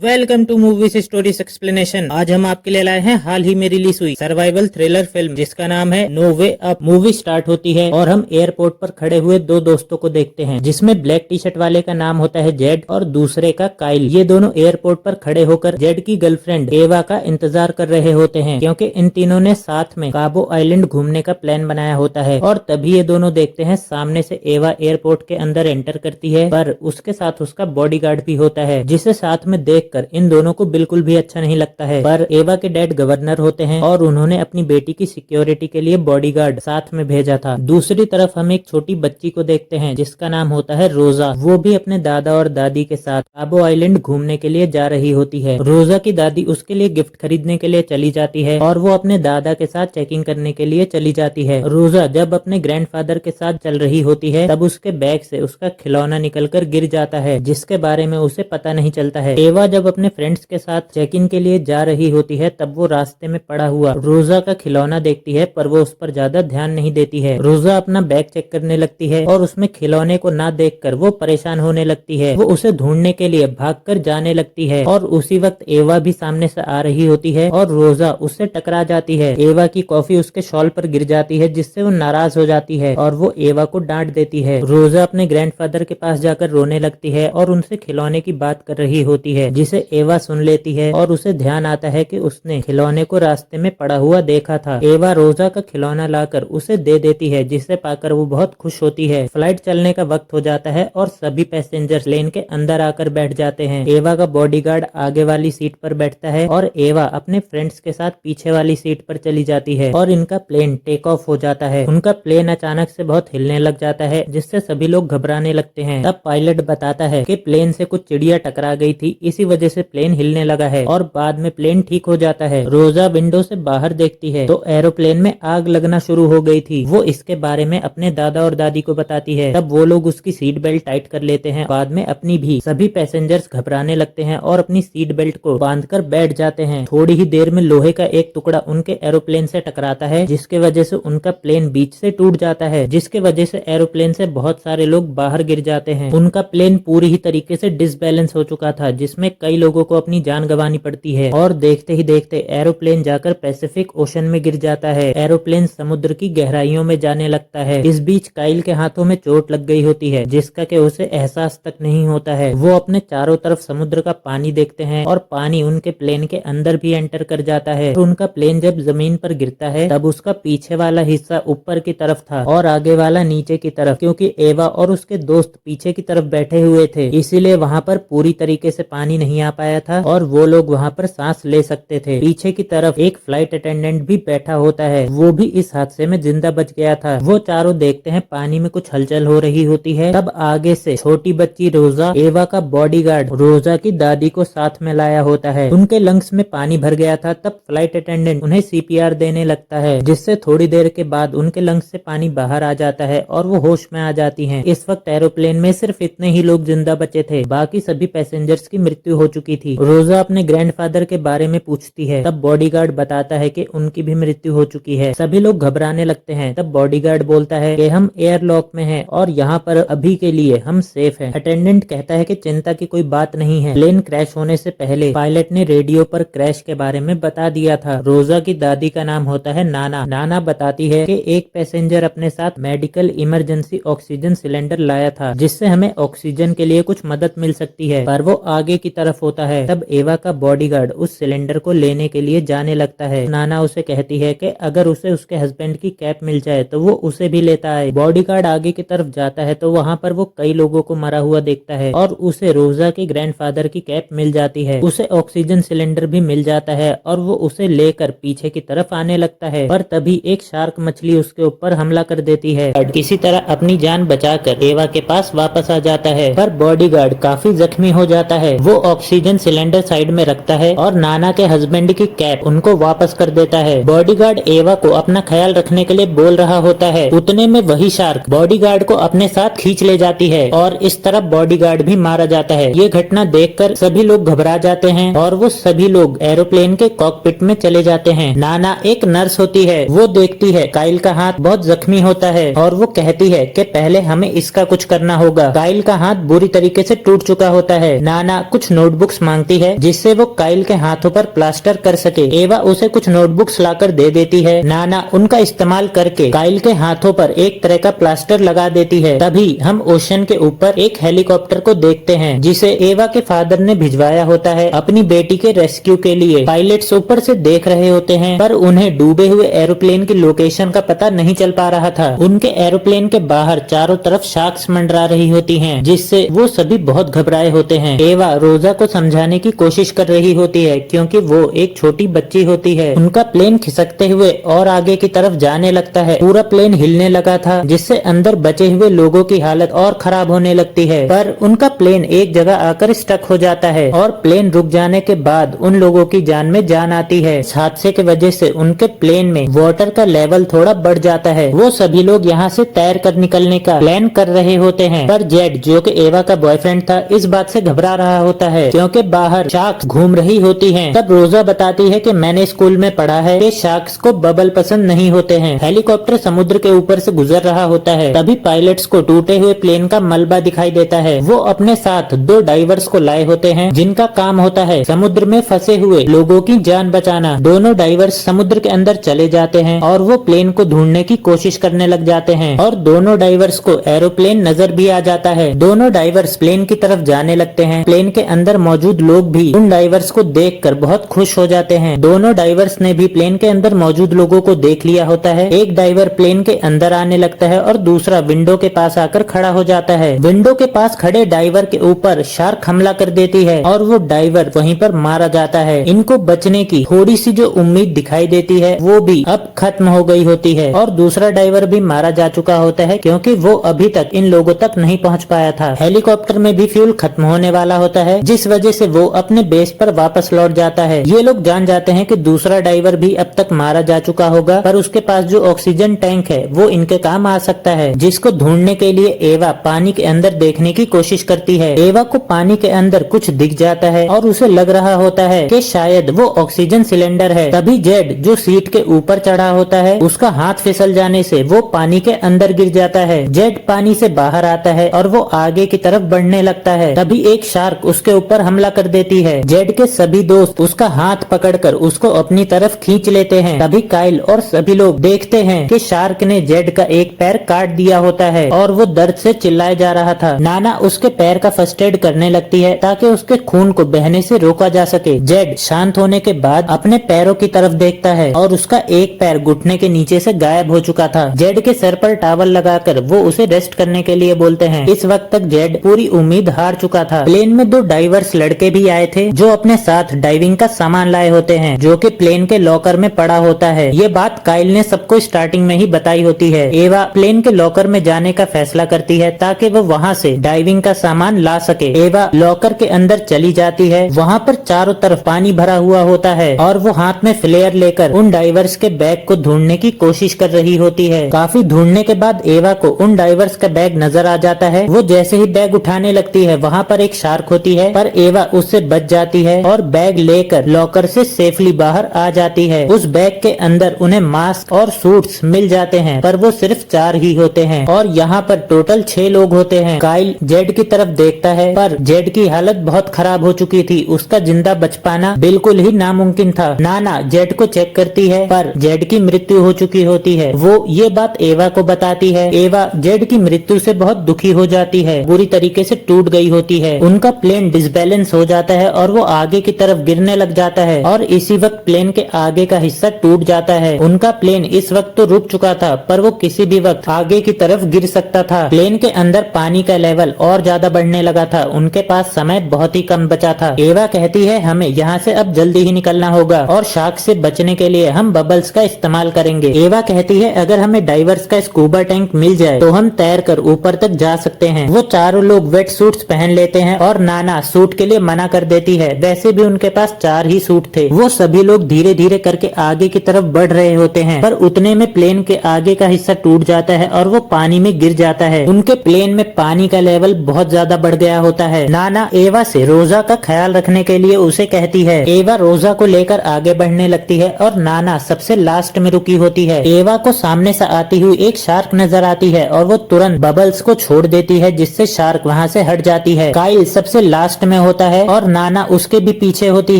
Welcome to movies stories explanation. आज हम आपके लिए लाए हैं हाल ही में रिलीज हुई सर्वाइवल थ्रिलर फिल्म जिसका नाम है no way up. Movie start होती है और हम एयरपोर्ट पर खड़े हुए दो दोस्तों को देखते हैं, जिसमें ब्लैक टी शर्ट वाले का नाम होता है जेड और दूसरे का काइल। ये दोनों एयरपोर्ट पर खड़े होकर जेड की गर्लफ्रेंड एवा का इंतजार कर रहे होते हैं, क्योंकि इन तीनों ने साथ में काबो आइलैंड घूमने का प्लान बनाया होता है। और तभी ये दोनों देखते हैं सामने से एवा एयरपोर्ट के अंदर एंटर करती है, पर उसके साथ उसका बॉडीगार्ड भी होता है, जिसे साथ में देखकर इन दोनों को बिल्कुल भी अच्छा नहीं लगता है। पर एवा के डैड गवर्नर होते हैं और उन्होंने अपनी बेटी की सिक्योरिटी के लिए बॉडीगार्ड साथ में भेजा था। दूसरी तरफ हम एक छोटी बच्ची को देखते हैं जिसका नाम होता है रोजा। वो भी अपने दादा और दादी के साथ काबो आइलैंड घूमने के लिए जा रही होती है। रोजा की दादी उसके लिए गिफ्ट खरीदने के लिए चली जाती है और वो अपने दादा के साथ चेकिंग करने के लिए चली जाती है। रोजा जब अपने ग्रैंडफादर के साथ चल रही होती है तब उसके बैग से उसका खिलौना निकलकर गिर जाता है, जिसके बारे में उसे पता नहीं चलता है। एवा जब अपने फ्रेंड्स के साथ चेक इन के लिए जा रही होती है तब वो रास्ते में पड़ा हुआ रोजा का खिलौना देखती है, पर वो उस पर ज्यादा ध्यान नहीं देती है। रोजा अपना बैग चेक करने लगती है और उसमें खिलौने को ना देखकर वो परेशान होने लगती है। वो उसे ढूंढने के लिए भागकर जाने लगती है और उसी वक्त एवा भी सामने से आ रही होती है और रोजा उससे टकरा जाती है। एवा की कॉफी उसके शॉल पर गिर जाती है, जिससे वो नाराज हो जाती है और वो एवा को डांट देती है। रोजा अपने ग्रैंडफादर के पास जाकर रोने लगती है और उनसे खिलौने की बात कर रही होती है, जिसे एवा सुन लेती है और उसे ध्यान आता है कि उसने खिलौने को रास्ते में पड़ा हुआ देखा था। एवा रोजा का खिलौना लाकर उसे दे देती है, जिसे पाकर वो बहुत खुश होती है। फ्लाइट चलने का वक्त हो जाता है और सभी पैसेंजर प्लेन के अंदर आकर बैठ जाते हैं। एवा का बॉडीगार्ड आगे वाली सीट पर बैठता है और एवा अपने फ्रेंड्स के साथ पीछे वाली सीट पर चली जाती है और इनका प्लेन टेक ऑफ हो जाता है। उनका प्लेन अचानक से बहुत हिलने लग जाता है, जिससे सभी लोग घबराने लगते हैं। तब पायलट बताता है कि प्लेन से कुछ चिड़िया टकरा गई थी, इसी वजह से प्लेन हिलने लगा है और बाद में प्लेन ठीक हो जाता है। रोजा विंडो से बाहर देखती है तो एरोप्लेन में आग लगना शुरू हो गई थी। वो इसके बारे में अपने दादा और दादी को बताती है। तब वो लोग उसकी सीट बेल्ट टाइट कर लेते हैं, बाद में अपनी भी। सभी पैसेंजर्स घबराने लगते हैं और अपनी सीट बेल्ट को बांधकर बैठ जाते हैं। थोड़ी ही देर में लोहे का एक टुकड़ा उनके एरोप्लेन से टकराता है, जिसके वजह से उनका प्लेन बीच से टूट जाता है, जिसके वजह से एरोप्लेन से बहुत सारे लोग बाहर गिर जाते हैं। उनका प्लेन पूरी ही तरीके से डिसबैलेंस हो चुका था, जिसमें कई लोगों को अपनी जान गंवानी पड़ती है और देखते ही देखते एरोप्लेन जाकर पैसिफिक ओशन में गिर जाता है। एरोप्लेन समुद्र की गहराइयों में जाने लगता है। इस बीच काइल के हाथों में चोट लग गई होती है, जिसका कि उसे एहसास तक नहीं होता है। वो अपने चारों तरफ समुद्र का पानी देखते हैं और पानी उनके प्लेन के अंदर भी एंटर कर जाता है। तो उनका प्लेन जब जमीन पर गिरता है तब उसका पीछे वाला हिस्सा ऊपर की तरफ था और आगे वाला नीचे की तरफ, क्योंकि एवा और उसके दोस्त पीछे की तरफ बैठे हुए थे, इसीलिए वहाँ पर पूरी तरीके से पानी नहीं आ पाया था और वो लोग वहाँ पर सांस ले सकते थे। पीछे की तरफ एक फ्लाइट अटेंडेंट भी बैठा होता है, वो भी इस हादसे में जिंदा बच गया था। वो चारों देखते हैं पानी में कुछ हलचल हो रही होती है। तब आगे से छोटी बच्ची रोजा एवा का बॉडीगार्ड रोजा की दादी को साथ में लाया होता है। उनके लंग्स में पानी भर गया था। तब फ्लाइट अटेंडेंट उन्हें सीपीआर देने लगता है, जिससे थोड़ी देर के बाद उनके लंग्स से पानी बाहर आ जाता है और वो होश में आ जाती हैं। इस वक्त एरोप्लेन में सिर्फ इतने ही लोग जिंदा बचे थे, बाकी सभी पैसेंजर्स की मृत्यु हो चुकी थी। रोजा अपने ग्रैंडफादर के बारे में पूछती है, तब बॉडीगार्ड बताता है कि उनकी भी मृत्यु हो चुकी है। सभी लोग घबराने लगते हैं। तब बॉडीगार्ड बोलता है कि हम एयरलॉक में हैं और यहाँ पर अभी के लिए हम सेफ हैं। अटेंडेंट कहता है कि चिंता की कोई बात नहीं है, प्लेन क्रैश होने से पहले पायलट ने रेडियो पर क्रैश के बारे में बता दिया था। रोजा की दादी का नाम होता है नाना। नाना बताती है कि एक पैसेंजर अपने साथ मेडिकल इमरजेंसी ऑक्सीजन सिलेंडर लाया था, जिससे हमें ऑक्सीजन के लिए कुछ मदद मिल सकती है, पर वो आगे की तरफ होता है। तब एवा का बॉडीगार्ड उस सिलेंडर को लेने के लिए जाने लगता है। नाना उसे कहती है कि अगर उसे उसके हस्बैंड की कैप मिल जाए तो वो उसे भी लेता है। बॉडीगार्ड आगे की तरफ जाता है तो वहाँ पर वो कई लोगों को मरा हुआ देखता है और उसे रोजा के ग्रैंडफादर की कैप मिल जाती है। उसे ऑक्सीजन सिलेंडर भी मिल जाता है और वो उसे लेकर पीछे की तरफ आने लगता है, पर तभी एक शार्क मछली उसके ऊपर हमला कर देती है। किसी तरह अपनी जान बचाकर एवा के पास वापस आ जाता है, पर बॉडीगार्ड काफी जख्मी हो जाता है। वो ऑक्सीजन सिलेंडर साइड में रखता है और नाना के हस्बैंड की कैप उनको वापस कर देता है। बॉडीगार्ड एवा को अपना ख्याल रखने के लिए बोल रहा होता है, उतने में वही शार्क बॉडीगार्ड को अपने साथ खींच ले जाती है और इस तरफ बॉडीगार्ड भी मारा जाता है। ये घटना देखकर सभी लोग घबरा जाते हैं और वो सभी लोग एरोप्लेन के कॉकपिट में चले जाते हैं। नाना एक नर्स होती है, वो देखती है काइल का हाथ बहुत जख्मी होता है और वो कहती है कि पहले हमें इसका कुछ करना होगा। काइल का हाथ बुरी तरीके से टूट चुका होता है। नाना कुछ नोट नोटबुक्स मांगती है जिससे वो काइल के हाथों पर प्लास्टर कर सके। एवा उसे कुछ नोटबुक्स लाकर दे देती है। नाना उनका इस्तेमाल करके काइल के हाथों पर एक तरह का प्लास्टर लगा देती है। तभी हम ओशन के ऊपर एक हेलीकॉप्टर को देखते हैं जिसे एवा के फादर ने भिजवाया होता है अपनी बेटी के रेस्क्यू के लिए। पायलट्स ऊपर से देख रहे होते हैं पर उन्हें डूबे हुए एरोप्लेन की लोकेशन का पता नहीं चल पा रहा था। उनके एरोप्लेन के बाहर चारों तरफ शार्क्स मंडरा रही होती हैं जिससे वो सभी बहुत घबराए होते हैं। एवा रोजा को समझाने की कोशिश कर रही होती है क्योंकि वो एक छोटी बच्ची होती है। उनका प्लेन खिसकते हुए और आगे की तरफ जाने लगता है। पूरा प्लेन हिलने लगा था जिससे अंदर बचे हुए लोगों की हालत और खराब होने लगती है, पर उनका प्लेन एक जगह आकर स्टक हो जाता है और प्लेन रुक जाने के बाद उन लोगों की जान में जान आती है। इस हादसे की वजह से उनके प्लेन में वाटर का लेवल थोड़ा बढ़ जाता है। वो सभी लोग यहाँ से तैर कर निकलने का प्लान कर रहे होते हैं, पर जेड जो कि एवा का बॉयफ्रेंड था इस बात से घबरा रहा होता है क्योंकि बाहर शार्क्स घूम रही होती हैं। तब रोजा बताती है कि मैंने स्कूल में पढ़ा है कि शार्क्स को बबल पसंद नहीं होते हैं। हेलीकॉप्टर समुद्र के ऊपर से गुजर रहा होता है। तभी पायलट्स को टूटे हुए प्लेन का मलबा दिखाई देता है। वो अपने साथ 2 डाइवर्स को लाए होते हैं जिनका काम होता है समुद्र में फंसे हुए लोगों की जान बचाना। दोनों डाइवर्स समुद्र के अंदर चले जाते हैं और वो प्लेन को ढूंढने की कोशिश करने लग जाते हैं और दोनों डाइवर्स को एरोप्लेन नजर भी आ जाता है। दोनों डाइवर्स प्लेन की तरफ जाने लगते हैं। प्लेन के अंदर मौजूद लोग भी उन डाइवर्स को देखकर बहुत खुश हो जाते हैं। दोनों डाइवर्स ने भी प्लेन के अंदर मौजूद लोगों को देख लिया होता है। एक डाइवर प्लेन के अंदर आने लगता है और दूसरा विंडो के पास आकर खड़ा हो जाता है। विंडो के पास खड़े डाइवर के ऊपर शार्क हमला कर देती है और वो डाइवर वहीं पर मारा जाता है। इनको बचने की थोड़ी सी जो उम्मीद दिखाई देती है वो भी अब खत्म हो गई होती है और दूसरा डाइवर भी मारा जा चुका होता है क्योंकि वो अभी तक इन लोगों तक नहीं पहुंच पाया था। हेलीकॉप्टर में भी फ्यूल खत्म होने वाला होता है जिस वजह से वो अपने बेस पर वापस लौट जाता है। ये लोग जान जाते हैं कि दूसरा डाइवर भी अब तक मारा जा चुका होगा, पर उसके पास जो ऑक्सीजन टैंक है वो इनके काम आ सकता है, जिसको ढूंढने के लिए एवा पानी के अंदर देखने की कोशिश करती है। एवा को पानी के अंदर कुछ दिख जाता है और उसे लग रहा होता है कि शायद वो ऑक्सीजन सिलेंडर है। तभी जेड जो सीट के ऊपर चढ़ा होता है उसका हाथ फिसल जाने से वो पानी के अंदर गिर जाता है। जेड पानी से बाहर आता है और वो आगे की तरफ बढ़ने लगता है। तभी एक शार्क उसके ऊपर हमला कर देती है। जेड के सभी दोस्त उसका हाथ पकड़कर उसको अपनी तरफ खींच लेते हैं। तभी काइल और सभी लोग देखते हैं कि शार्क ने जेड का एक पैर काट दिया होता है और वो दर्द से चिल्लाए जा रहा था। नाना उसके पैर का फर्स्ट एड करने लगती है ताकि उसके खून को बहने से रोका जा सके। जेड शांत होने के बाद अपने पैरों की तरफ देखता है और उसका एक पैर घुटने के नीचे से गायब हो चुका था। जेड के सर पर टॉवल लगाकर वो उसे रेस्ट करने के लिए बोलते हैं। इस वक्त तक जेड पूरी उम्मीद हार चुका था। प्लेन में 2 डाइवर्स लड़के भी आए थे जो अपने साथ डाइविंग का सामान लाए होते हैं जो कि प्लेन के लॉकर में पड़ा होता है। ये बात काइल ने सबको स्टार्टिंग में ही बताई होती है। एवा प्लेन के लॉकर में जाने का फैसला करती है ताकि वो वहाँ से डाइविंग का सामान ला सके। एवा लॉकर के अंदर चली जाती है। वहाँ पर चारों तरफ पानी भरा हुआ होता है और वो हाथ में फ्लेयर लेकर उन डाइवर्स के बैग को ढूंढने की कोशिश कर रही होती है। काफी ढूंढने के बाद एवा को उन डाइवर्स का बैग नजर आ जाता है। वो जैसे ही बैग उठाने लगती है वहाँ पर एक शार्क होती है, पर एवा उससे बच जाती है और बैग लेकर लॉकर से सेफली बाहर आ जाती है। उस बैग के अंदर उन्हें मास्क और सूट्स मिल जाते हैं, पर वो सिर्फ 4 ही होते हैं और यहाँ पर टोटल 6 लोग होते हैं। काइल जेड की तरफ देखता है पर जेड की हालत बहुत खराब हो चुकी थी। उसका जिंदा बच पाना बिल्कुल ही नामुमकिन था। नाना जेड को चेक करती है पर जेड की मृत्यु हो चुकी होती है। वो ये बात एवा को बताती है। एवा जेड की मृत्यु से बहुत दुखी हो जाती है, बुरी तरीके से टूट गई होती है। उनका प्लेन डिसबैलेंस हो जाता है और वो आगे की तरफ गिरने लग जाता है और इसी वक्त प्लेन के आगे का हिस्सा टूट जाता है। उनका प्लेन इस वक्त तो रुक चुका था पर वो किसी भी वक्त आगे की तरफ गिर सकता था। प्लेन के अंदर पानी का लेवल और ज्यादा बढ़ने लगा था। उनके पास समय बहुत ही कम बचा था। एवा कहती है हमें यहाँ से अब जल्दी ही निकलना होगा और शार्क से बचने के लिए हम बबल्स का इस्तेमाल करेंगे। एवा कहती है अगर हमें डाइवर्स का स्कूबा टैंक मिल जाए तो हम तैर कर ऊपर तक जा सकते हैं। वो चारों लोग वेट सूट्स पहन लेते हैं और नाना सूट के लिए मना कर देती है। वैसे भी उनके पास 4 ही सूट थे। वो सभी लोग धीरे धीरे करके आगे की तरफ बढ़ रहे होते हैं, पर उतने में प्लेन के आगे का हिस्सा टूट जाता है और वो पानी में गिर जाता है। उनके प्लेन में पानी का लेवल बहुत ज्यादा बढ़ गया होता है। नाना एवा से रोजा का ख्याल रखने के लिए उसे कहती है। एवा रोजा को लेकर आगे बढ़ने लगती है और नाना सबसे लास्ट में रुकी होती है। एवा को सामने से आती हुई एक शार्क नजर आती है और वो तुरंत बबल्स को छोड़ देती है जिससे शार्क वहाँ से हट जाती है। काइल सबसे लास्ट में होता है और नाना उसके भी पीछे होती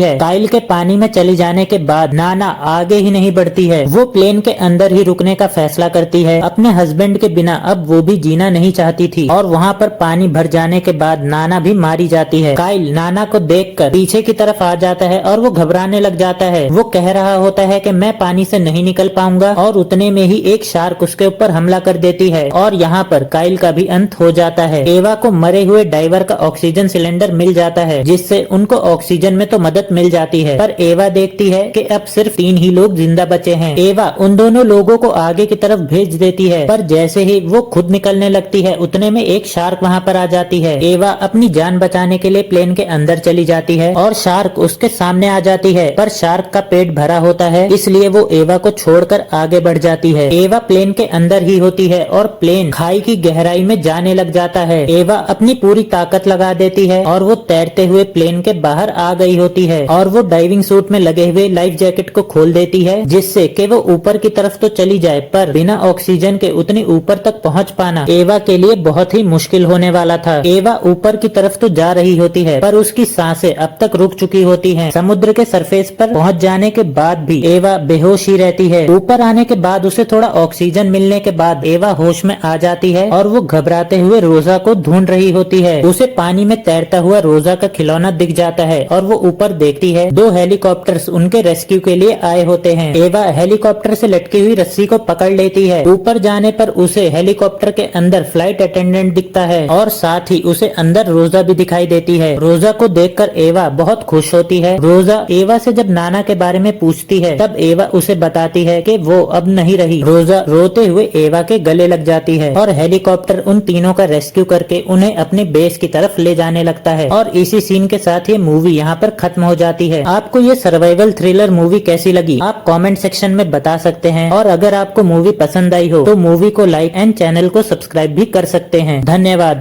है। काइल के पानी में चली जाने के बाद नाना आगे ही नहीं बढ़ती है, वो प्लेन के अंदर ही रुकने का फैसला करती है। अपने हस्बैंड के बिना अब वो भी जीना नहीं चाहती थी और वहाँ पर पानी भर जाने के बाद नाना भी मारी जाती है। काइल नाना को देखकर पीछे की तरफ आ जाता है और वो घबराने लग जाता है। वो कह रहा होता है कि मैं पानी से नहीं निकल पाऊंगा और उतने में ही एक शार्क उसके ऊपर हमला कर देती है और यहाँ पर काइल का भी अंत हो जाता है। एवा को मरे हुए डाइवर का ऑक्सीजन सिलेंडर मिल जाता है, जिससे उनको ऑक्सीजन में तो मदद मिल जाती है, पर एवा देखती है कि अब सिर्फ 3 ही लोग जिंदा बचे हैं। एवा उन दोनों लोगों को आगे की तरफ भेज देती है, पर जैसे ही वो खुद निकलने लगती है उतने में एक शार्क वहाँ पर आ जाती है। एवा अपनी जान बचाने के लिए प्लेन के अंदर चली जाती है और शार्क उसके सामने आ जाती है, पर शार्क का पेट भरा होता है, इसलिए वो एवा को छोड़कर आगे बढ़ जाती है। एवा प्लेन के अंदर ही होती है और प्लेन खाई की गहराई में जाने लग जाता है। एवा अपनी पूरी ताकत लगा देती है और वो तैरते हुए प्लेन के बाहर आ गई होती है और वो डाइविंग सूट में लगे हुए लाइफ जैकेट को खोल देती है, जिससे कि वो ऊपर की तरफ तो चली जाए पर बिना ऑक्सीजन के उतनी ऊपर तक पहुंच पाना एवा के लिए बहुत ही मुश्किल होने वाला था। एवा ऊपर की तरफ तो जा रही होती है पर उसकी सांसें अब तक रुक चुकी होती हैं। समुद्र के सरफेस पर पहुंच जाने के बाद भी एवा बेहोश ही रहती है। ऊपर आने के बाद उसे थोड़ा ऑक्सीजन मिलने के बाद एवा होश में आ जाती है और वो घबराते हुए रोजा को ढूंढ रही होती है। उसे पानी में तैरता हुआ रोजा का खिलौना दिख जाता है और वो ऊपर देखती है 2 हेलीकॉप्टर्स उनके रेस्क्यू के लिए आए होते हैं। एवा हेलीकॉप्टर से लटकी हुई रस्सी को पकड़ लेती है। ऊपर जाने पर उसे हेलीकॉप्टर के अंदर फ्लाइट अटेंडेंट दिखता है और साथ ही उसे अंदर रोजा भी दिखाई देती है। रोजा को देखकर एवा बहुत खुश होती है। रोजा एवा से जब नाना के बारे में पूछती है तब एवा उसे बताती है कि वो अब नहीं रही। रोजा रोते हुए एवा के गले लग जाती है और हेलीकॉप्टर उन तीनों का रेस्क्यू करके उन्हें अपने बेस की तरफ ले जाने लगता है और इसी सीन के साथ ये मूवी यहाँ पर खत्म हो जाती है। आपको ये सर्वाइवल थ्रिलर मूवी कैसी लगी आप कमेंट सेक्शन में बता सकते हैं और अगर आपको मूवी पसंद आई हो तो मूवी को लाइक एंड चैनल को सब्सक्राइब भी कर सकते हैं। धन्यवाद।